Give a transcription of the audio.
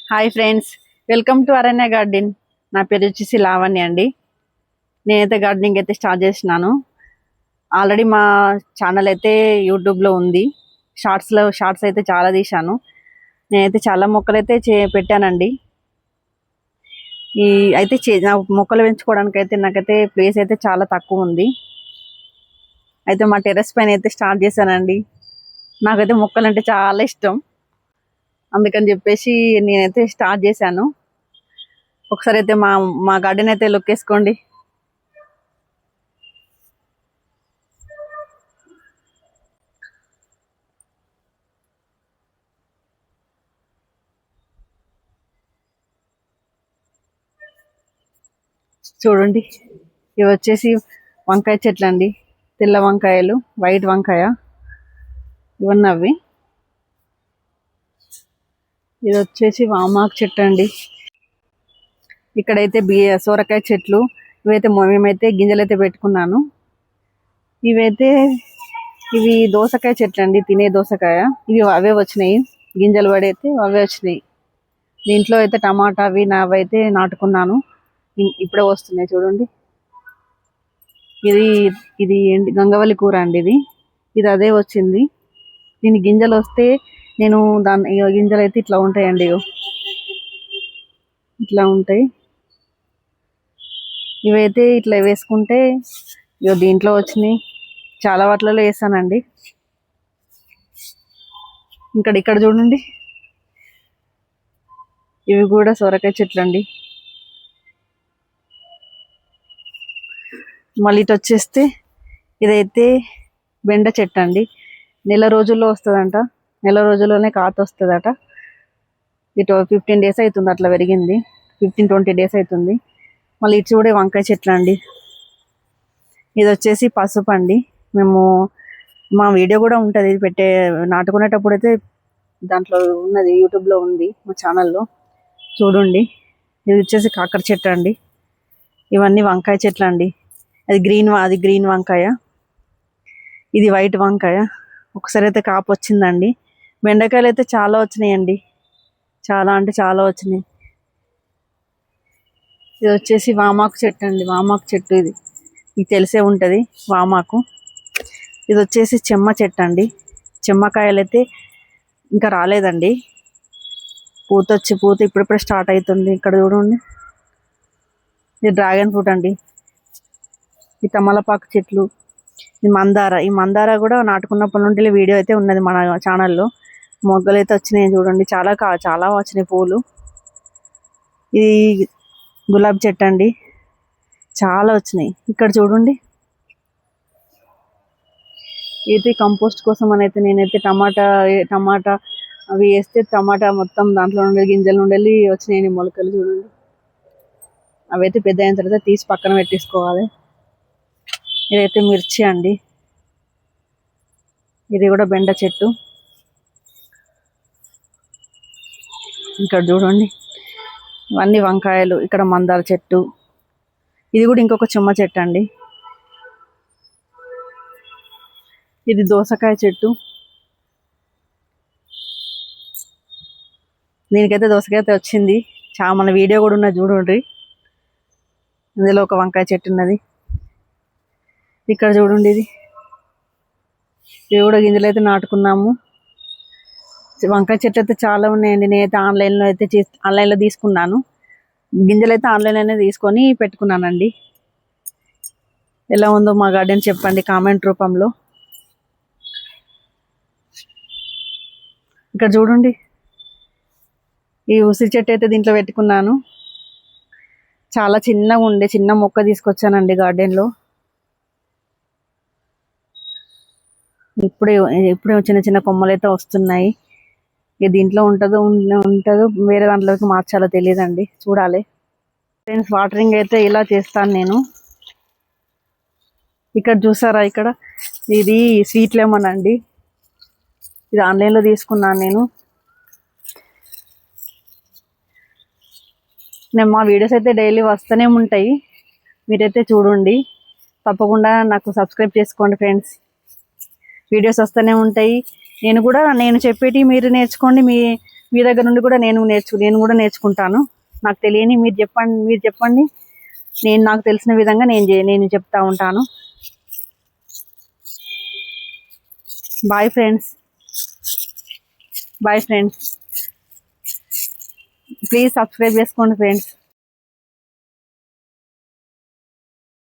Hi friends, welcome to అరణ్య garden. నా పేరు వచ్చేసి లావణ్య అండి. నేనైతే గార్డెనింగ్ అయితే స్టార్ట్ చేసినాను. ఆల్రెడీ మా ఛానల్ అయితే యూట్యూబ్లో ఉంది. షార్ట్స్ అయితే చాలా తీశాను. నేనైతే చాలా మొక్కలు అయితే పెట్టానండి. నా మొక్కలు పెంచుకోవడానికి అయితే నాకైతే ప్లేస్ అయితే చాలా తక్కువ ఉంది. అయితే మా టెర్రస్ పైన అయితే స్టార్ట్ చేశానండి. నాకైతే మొక్కలు అంటే చాలా ఇష్టం. అందుకని చెప్పేసి నేనైతే స్టార్ట్ చేశాను. ఒకసారి అయితే మా గార్డెన్ అయితే లుక్ వేసుకోండి. చూడండి, ఇవి వచ్చేసి వంకాయ చెట్లు అండి. తెల్ల వంకాయలు, వైట్ వంకాయ ఇవన్నీ అవి. ఇది వచ్చేసి వామాకు చెట్టు అండి. ఇక్కడైతే సోరకాయ చెట్లు. మేమైతే గింజలు అయితే పెట్టుకున్నాను. ఇవి దోసకాయ చెట్లు అండి, తినే దోసకాయ. ఇవి అవే వచ్చినాయి, గింజలు పడైతే అవే వచ్చినాయి. దీంట్లో అయితే టమాటా నావైతే నాటుకున్నాను. ఇప్పుడే వస్తున్నాయి చూడండి. ఇది గంగవల్లి కూర అండి. ఇది అదే వచ్చింది. దీని గింజలు వస్తే నేను గింజలు అయితే ఇట్లా ఉంటాయండి, ఇట్లా ఉంటాయి. ఇవైతే ఇట్లా వేసుకుంటే దీంట్లో వచ్చినాయి. చాలా వాటిలలో వేసానండి. ఇక్కడ చూడండి, ఇవి కూడా సొరకాయ చెట్లు అండి. మళ్ళీ ఇటు వచ్చేస్తే ఇదైతే బెండ చెట్టు అండి. నెల రోజుల్లో వస్తుందంట. నెల రోజుల్లోనే కాత వస్తుందట. ఇటు 15 days అవుతుంది అట్లా పెరిగింది. 15-20 days అవుతుంది. మళ్ళీ ఇటు చూడే వంకాయ చెట్లు అండి. ఇది వచ్చేసి పసుపు అండి. మేము మా వీడియో కూడా ఉంటుంది, ఇది నాటుకునేటప్పుడు అయితే దాంట్లో ఉన్నది, యూట్యూబ్లో ఉంది మా ఛానల్లో చూడండి. ఇది వచ్చేసి కాకర చెట్టు అండి. ఇవన్నీ వంకాయ చెట్లు అండి. అది గ్రీన్ వంకాయ, ఇది వైట్ వంకాయ. ఒకసారి అయితే కాపు వచ్చిందండి. బెండకాయలు అయితే చాలా వచ్చినాయండి, చాలా అంటే చాలా వచ్చినాయి. ఇది వచ్చేసి వామాకు చెట్టు అండి. వామాకు చెట్టు ఇది మీకు తెలిసే ఉంటుంది, వామాకు. ఇది వచ్చేసి చెమ్మ చెట్టు అండి. చెమ్మకాయలు అయితే ఇంకా రాలేదండి. పూత ఇప్పుడిప్పుడే స్టార్ట్ అవుతుంది. ఇక్కడ చూడండి, ఇది డ్రాగన్ ఫ్రూట్ అండి. ఈ తమలపాకు చెట్లు, ఈ మందార కూడా నాటుకున్నప్పటి నుండి వీడియో అయితే ఉన్నది మన ఛానల్లో. మొగ్గలు అయితే వచ్చినాయి చూడండి, చాలా వచ్చినాయి పూలు. ఇది గులాబీ చెట్టు అండి, చాలా వచ్చినాయి. ఇక్కడ చూడండి, ఇది కంపోస్ట్ కోసం అని అయితే నేనైతే టమాటా అవి వేస్తే టమాటా మొత్తం దాంట్లో నుండి గింజల నుండి వచ్చినాయి మొలకలు చూడండి. అవి అయితే పెద్ద అయిన తర్వాత తీసి పక్కన పెట్టేసుకోవాలి. ఇదైతే మిర్చి అండి. ఇది కూడా బెండ చెట్టు. ఇక్కడ చూడండి, ఇవన్నీ వంకాయలు. ఇక్కడ మందార చెట్టు. ఇది కూడా ఇంకొక చెమ్మ చెట్టు అండి. ఇది దోసకాయ చెట్టు. దీనికైతే దోసకాయ అయితే వచ్చింది. మన వీడియో కూడా ఉన్నది చూడండి. ఇందులో ఒక వంకాయ చెట్టు ఉన్నది. ఇక్కడ చూడండి, ఇవి కూడా గింజలు అయితే నాటుకున్నాము. వంకాయ చెట్లు అయితే చాలా ఉన్నాయండి. నేనైతే ఆన్లైన్లో తీసుకున్నాను. గింజలు అయితే ఆన్లైన్లోనే తీసుకొని పెట్టుకున్నానండి. ఎలా ఉందో మా గార్డెన్ చెప్పండి కామెంట్ రూపంలో. ఇక్కడ చూడండి, ఈ ఉసిరి చెట్టు అయితే దీంట్లో పెట్టుకున్నాను. చాలా చిన్నగా ఉండే చిన్న మొక్క తీసుకొచ్చానండి గార్డెన్లో. ఇప్పుడే చిన్న చిన్న కొమ్మలు అయితే వస్తున్నాయి. ఇక దీంట్లో ఉంటుందో వేరే దాంట్లోకి మార్చాలో తెలియదండి, చూడాలి. ఫ్రెండ్స్, వాటరింగ్ అయితే ఇలా చేస్తాను నేను. ఇక్కడ చూసారా, ఇక్కడ ఇది స్వీట్ లెమన్ అండి. ఇది ఆన్లైన్లో తీసుకున్నాను నేను. మా వీడియోస్ అయితే డైలీ వస్తూనే ఉంటాయి, మీరైతే చూడండి. తప్పకుండా నాకు సబ్స్క్రైబ్ చేసుకోండి ఫ్రెండ్స్. వీడియోస్ వస్తూనే ఉంటాయి. నేను చెప్పేటి మీరు నేర్చుకోండి. మీ దగ్గర నుండి కూడా నేను కూడా నేర్చుకుంటాను. నాకు తెలియని మీరు చెప్పండి. నాకు తెలిసిన విధంగా నేను చెప్తా ఉంటాను. Bye friends. ప్లీజ్ సబ్స్క్రైబ్ చేసుకోండి ఫ్రెండ్స్.